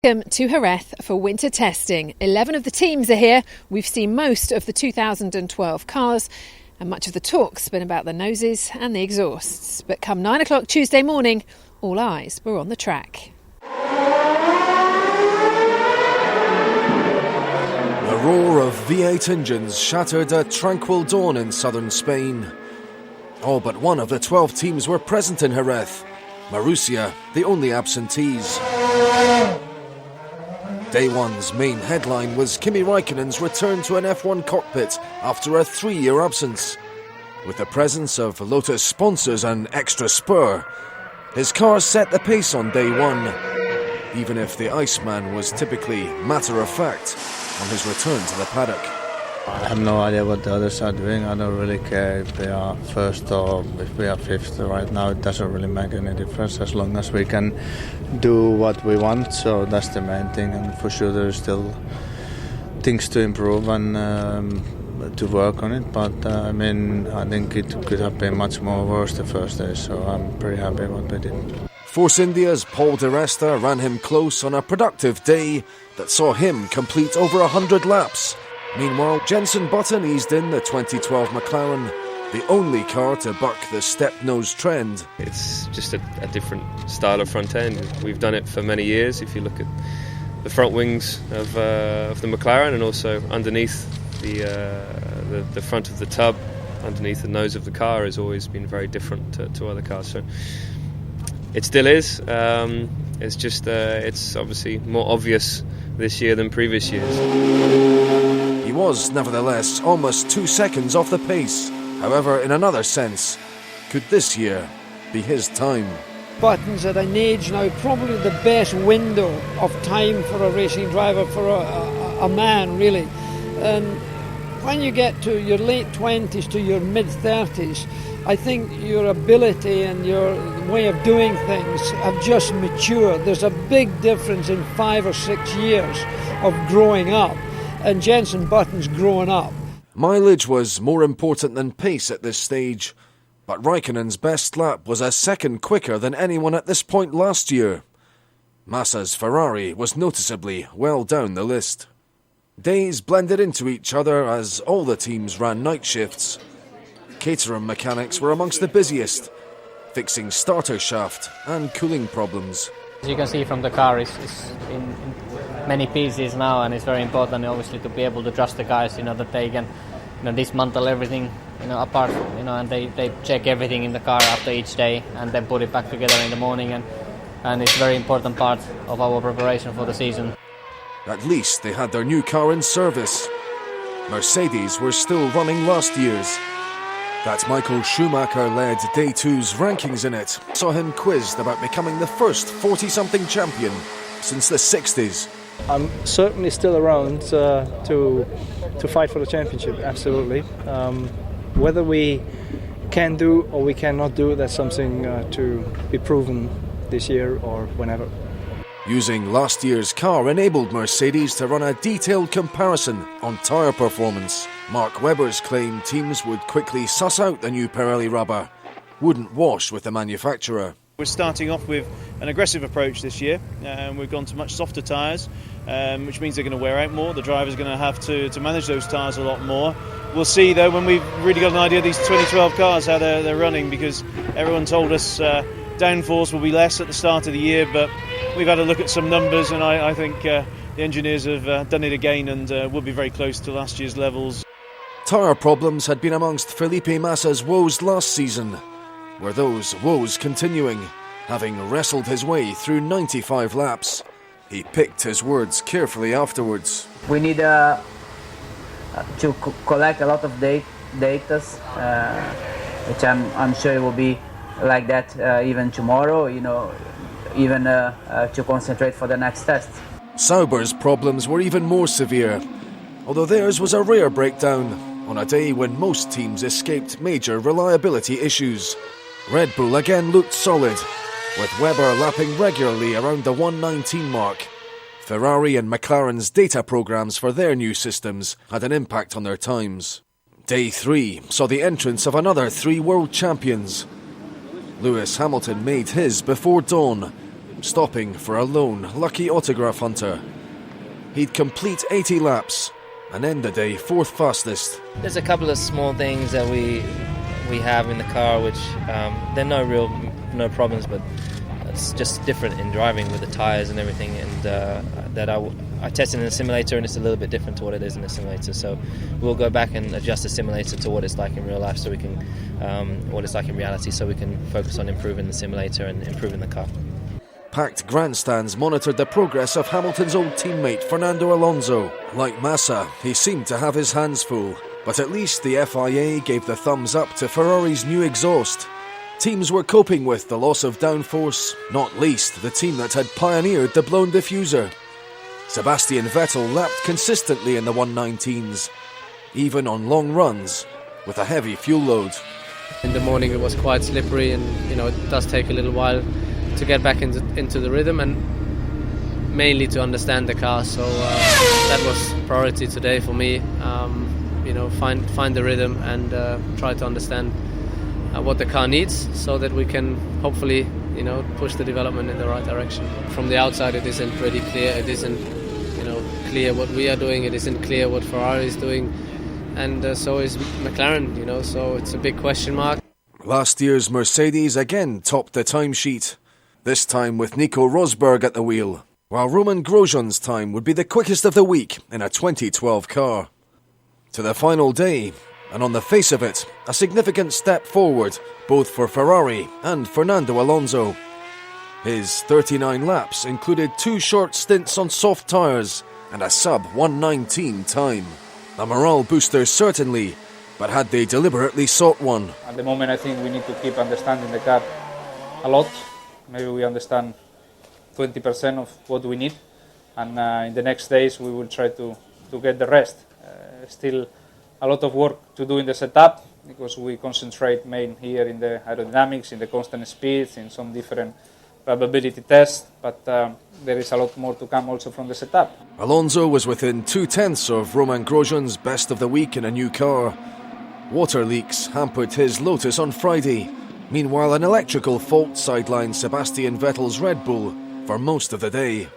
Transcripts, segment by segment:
Welcome to Jerez for winter testing. 11 of the teams are here. We've seen most of the 2012 cars, and much of the talk's been about the noses and the exhausts. But come 9 o'clock Tuesday morning, all eyes were on the track. The roar of V8 engines shattered a tranquil dawn in southern Spain. All but one of the 12 teams were present in Jerez. Marussia, the only absentees. Day one's main headline was Kimi Raikkonen's return to an F1 cockpit after a 3-year absence. With the presence of Lotus sponsors and extra spur, his car set the pace on day one, even if the Iceman was typically matter-of-fact on his return to the paddock. I have no idea what the others are doing. I don't really care if they are first or if we are fifth. Right now it doesn't really make any difference as long as we can do what we want, so that's the main thing. And for sure there is still things to improve and to work on it, but I think it could have been much more worse the first day, so I'm pretty happy what we did. Force India's Paul Di Resta ran him close on a productive day that saw him complete over 100 laps. Meanwhile, Jenson Button eased in the 2012 McLaren, the only car to buck the step-nose trend. It's just a different style of front end. We've done it for many years. If you look at the front wings of the McLaren, and also underneath the front of the tub, underneath the nose of the car, has always been very different to other cars. So it still is. It's just it's obviously more obvious this year than previous years. He was, nevertheless, almost 2 seconds off the pace. However, in another sense, could this year be his time? Button's at an age now, probably the best window of time for a racing driver, for a man, really. And when you get to your late 20s to your mid-30s, I think your ability and your way of doing things have just matured. There's a big difference in 5 or 6 years of growing up, and Jenson Button's growing up. Mileage was more important than pace at this stage, but Raikkonen's best lap was a second quicker than anyone at this point last year. Massa's Ferrari was noticeably well down the list. Days blended into each other as all the teams ran night shifts. Caterham mechanics were amongst the busiest, fixing starter shaft and cooling problems. As you can see from the car, it's in many pieces now, and it's very important, obviously, to be able to trust the guys, that they can, dismantle everything, apart, and they check everything in the car after each day, and then put it back together in the morning, and it's a very important part of our preparation for the season. At least they had their new car in service. Mercedes were still running last year's. That Michael Schumacher-led Day 2's rankings in it saw him quizzed about becoming the first 40-something champion since the 60s. I'm certainly still around to fight for the championship, absolutely. Whether we can do or we cannot do, that's something to be proven this year or whenever. Using last year's car enabled Mercedes to run a detailed comparison on tyre performance. Mark Webber's claim teams would quickly suss out the new Pirelli rubber, wouldn't wash with the manufacturer. We're starting off with an aggressive approach this year, and we've gone to much softer tyres, which means they're going to wear out more. The driver's going to have to manage those tyres a lot more. We'll see, though, when we've really got an idea of these 2012 cars, how they're running, because everyone told us downforce will be less at the start of the year, but we've had a look at some numbers, and I think the engineers have done it again and will be very close to last year's levels. Tyre problems had been amongst Felipe Massa's woes last season. Were those woes continuing? Having wrestled his way through 95 laps, he picked his words carefully afterwards. We need to collect a lot of data, which I'm sure it will be like that even tomorrow, even to concentrate for the next test. Sauber's problems were even more severe, although theirs was a rare breakdown on a day when most teams escaped major reliability issues. Red Bull again looked solid, with Webber lapping regularly around the 1:19 mark. Ferrari and McLaren's data programs for their new systems had an impact on their times. Day 3 saw the entrance of another 3 world champions. Lewis Hamilton made his before dawn, stopping for a lone, lucky autograph hunter. He'd complete 80 laps and end the day fourth fastest. There's a couple of small things that we have in the car which they're no problems, but it's just different in driving with the tyres and everything, and that I tested in the simulator, and it's a little bit different to what it is in the simulator. So we'll go back and adjust the simulator to what it's like in real life, so we can what it's like in reality, so we can focus on improving the simulator and improving the car. Packed grandstands monitored the progress of Hamilton's old teammate Fernando Alonso. Like Massa, he seemed to have his hands full, but at least the FIA gave the thumbs up to Ferrari's new exhaust. Teams were coping with the loss of downforce, not least the team that had pioneered the blown diffuser. Sebastian Vettel lapped consistently in the 119s, even on long runs with a heavy fuel load. In the morning it was quite slippery, and it does take a little while to get back into the rhythm and mainly to understand the car. So that was priority today for me. Find the rhythm and try to understand what the car needs, so that we can hopefully push the development in the right direction. From the outside it isn't pretty clear. It isn't clear what we are doing. It isn't clear what Ferrari is doing, and so is McLaren. So it's a big question mark. Last year's Mercedes again topped the timesheet, this time with Nico Rosberg at the wheel, while Roman Grosjean's time would be the quickest of the week in a 2012 car. To the final day, and on the face of it, a significant step forward, both for Ferrari and Fernando Alonso. His 39 laps included 2 short stints on soft tyres and a sub-119 time. A morale booster certainly, but had they deliberately sought one? At the moment I think we need to keep understanding the car a lot. Maybe we understand 20% of what we need, and in the next days we will try to get the rest. Still a lot of work to do in the setup, because we concentrate main here in the aerodynamics, in the constant speeds, in some different reliability tests, but there is a lot more to come also from the setup. Alonso was within 0.2 of Roman Grosjean's best of the week in a new car. Water leaks hampered his Lotus on Friday. Meanwhile, an electrical fault sidelined Sebastian Vettel's Red Bull for most of the day.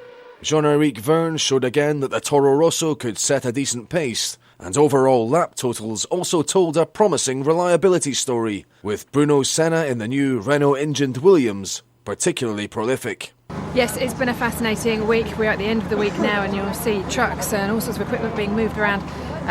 Jean-Eric Vergne showed again that the Toro Rosso could set a decent pace, and overall lap totals also told a promising reliability story, with Bruno Senna in the new Renault-engined Williams particularly prolific. Yes, it's been a fascinating week. We're at the end of the week now, and you'll see trucks and all sorts of equipment being moved around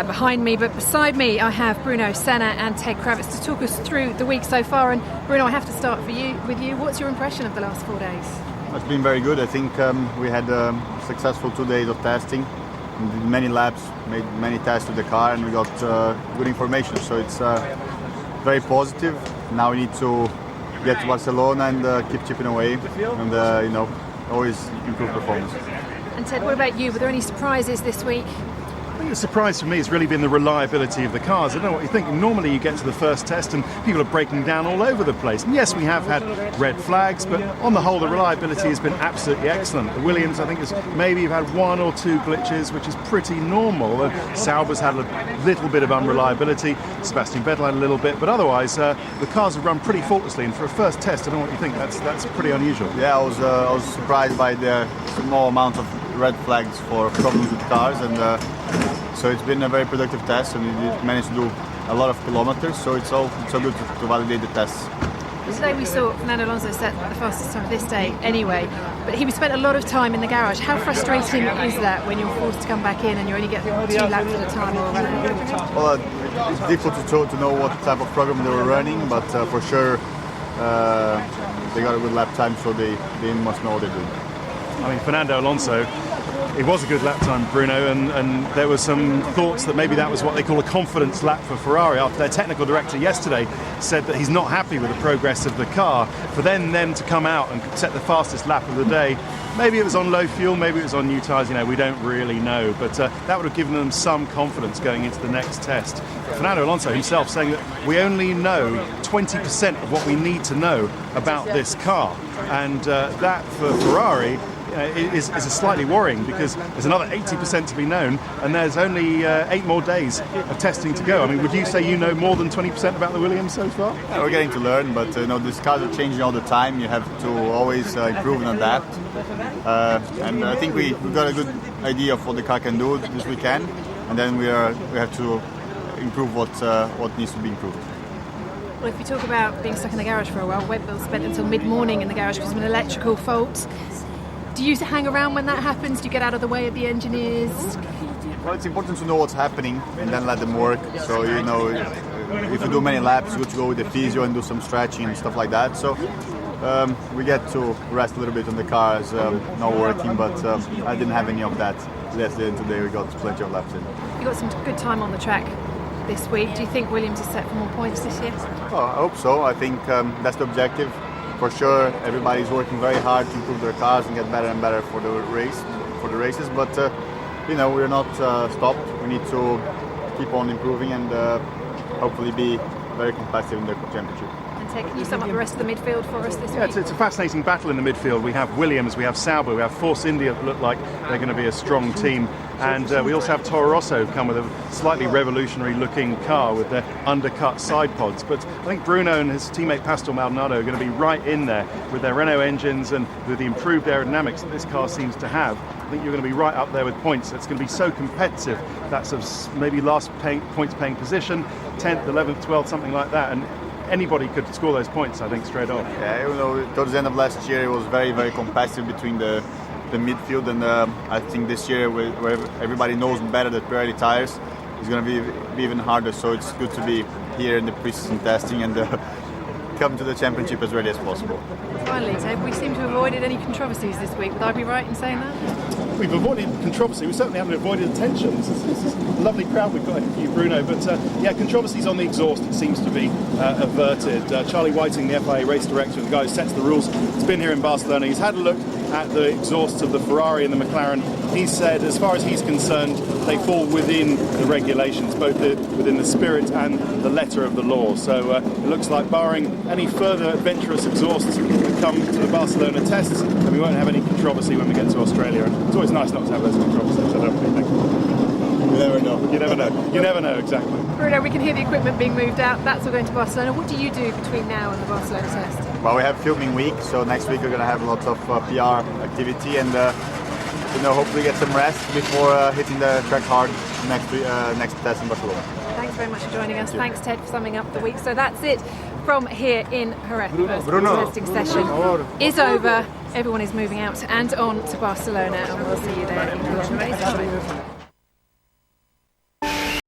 behind me. But beside me, I have Bruno Senna and Ted Kravitz to talk us through the week so far. And Bruno, I have to start with you. What's your impression of the last 4 days? It's been very good. I think we had a successful 2 days of testing, did many laps, made many tests with the car, and we got good information. So it's very positive. Now we need to get to Barcelona and keep chipping away, and always improve performance. And Ted, what about you? Were there any surprises this week? I think the surprise for me has really been the reliability of the cars. I don't know what you think. Normally you get to the first test and people are breaking down all over the place. And yes, we have had red flags, but on the whole the reliability has been absolutely excellent. The Williams, I think, has maybe had 1 or 2 glitches, which is pretty normal. Sauber's had a little bit of unreliability. Sebastian Vettel had a little bit, but otherwise the cars have run pretty faultlessly. And for a first test, I don't know what you think. That's pretty unusual. Yeah, I was surprised by the small amount of red flags for problems with cars, and so it's been a very productive test, and we managed to do a lot of kilometers, so it's so good to validate the tests. Today we saw Fernando Alonso set the fastest time of this day anyway, but he spent a lot of time in the garage. How frustrating is that when you're forced to come back in and you only get 2 laps at a time or a run? Well, it's difficult to know what type of program they were running, but for sure they got a good lap time, so they must know what they're doing. I mean, Fernando Alonso, it was a good lap time, Bruno, and there were some thoughts that maybe that was what they call a confidence lap for Ferrari, after their technical director yesterday said that he's not happy with the progress of the car. For them to come out and set the fastest lap of the day, maybe it was on low fuel, maybe it was on new tyres, we don't really know, but that would have given them some confidence going into the next test. Fernando Alonso himself saying that we only know 20% of what we need to know about this car, and that for Ferrari is slightly worrying, because there's another 80% to be known, and there's only 8 more days of testing to go. I mean, would you say you know more than 20% about the Williams so far? Yeah, we're getting to learn, but these cars are changing all the time. You have to always improve and adapt. And I think we've got a good idea of what the car can do this weekend, and then we have to improve what needs to be improved. Well, if we talk about being stuck in the garage for a while, Webbill spent until mid-morning in the garage because of an electrical fault. Do you hang around when that happens? Do you get out of the way of the engineers? Well, it's important to know what's happening and then let them work. So, if you do many laps, you have to go with the physio and do some stretching and stuff like that. So we get to rest a little bit on the cars, not working, but I didn't have any of that yesterday, and today we got plenty of laps in. You got some good time on the track this week. Do you think Williams is set for more points this year? Oh, I hope so. I think that's the objective. For sure, everybody's working very hard to improve their cars and get better and better for the races. But we're not stopped. We need to keep on improving and hopefully be very competitive in the championship. Can you sum up the rest of the midfield for us this week? Yeah, it's a fascinating battle in the midfield. We have Williams, we have Sauber, we have Force India that look like they're going to be a strong team. And we also have Toro Rosso come with a slightly revolutionary looking car with their undercut side pods. But I think Bruno and his teammate Pastor Maldonado are going to be right in there with their Renault engines and with the improved aerodynamics that this car seems to have. I think you're going to be right up there with points. It's going to be so competitive. That's maybe last points paying position, 10th, 11th, 12th, something like that. And anybody could score those points, I think, straight off. Yeah, towards the end of last year, it was very, very competitive between the midfield, and I think this year, where everybody knows better that Pirelli tires, is going to be even harder. So it's good to be here in the pre-season testing and come to the championship as ready as possible. Finally, Ted, we seem to have avoided any controversies this week. Would I be right in saying that? We've avoided controversy. We certainly haven't avoided attention. This is a lovely crowd we've got here for you, Bruno. But controversies on the exhaust, it seems to be averted. Charlie Whiting, the FIA race director, the guy who sets the rules, has been here in Barcelona. He's had a look at the exhausts of the Ferrari and the McLaren. He said, as far as he's concerned, they fall within the regulations, both within the spirit and the letter of the law. So it looks like, barring any further adventurous exhausts that come to the Barcelona tests, and we won't have any controversy when we get to Australia. And it's always nice not to have those controversies, I don't think. You never know. You never know. You never know, exactly. Bruno, we can hear the equipment being moved out. That's all going to Barcelona. What do you do between now and the Barcelona test? Well, we have filming week, so next week we're going to have lots of PR activity and hopefully get some rest before hitting the track hard next test in Barcelona. Thanks very much for joining us. Thanks, Ted, for summing up the week. So that's it from here in Jerez. The testing session is over. Everyone is moving out and on to Barcelona, and we'll see you there in 11 days' time.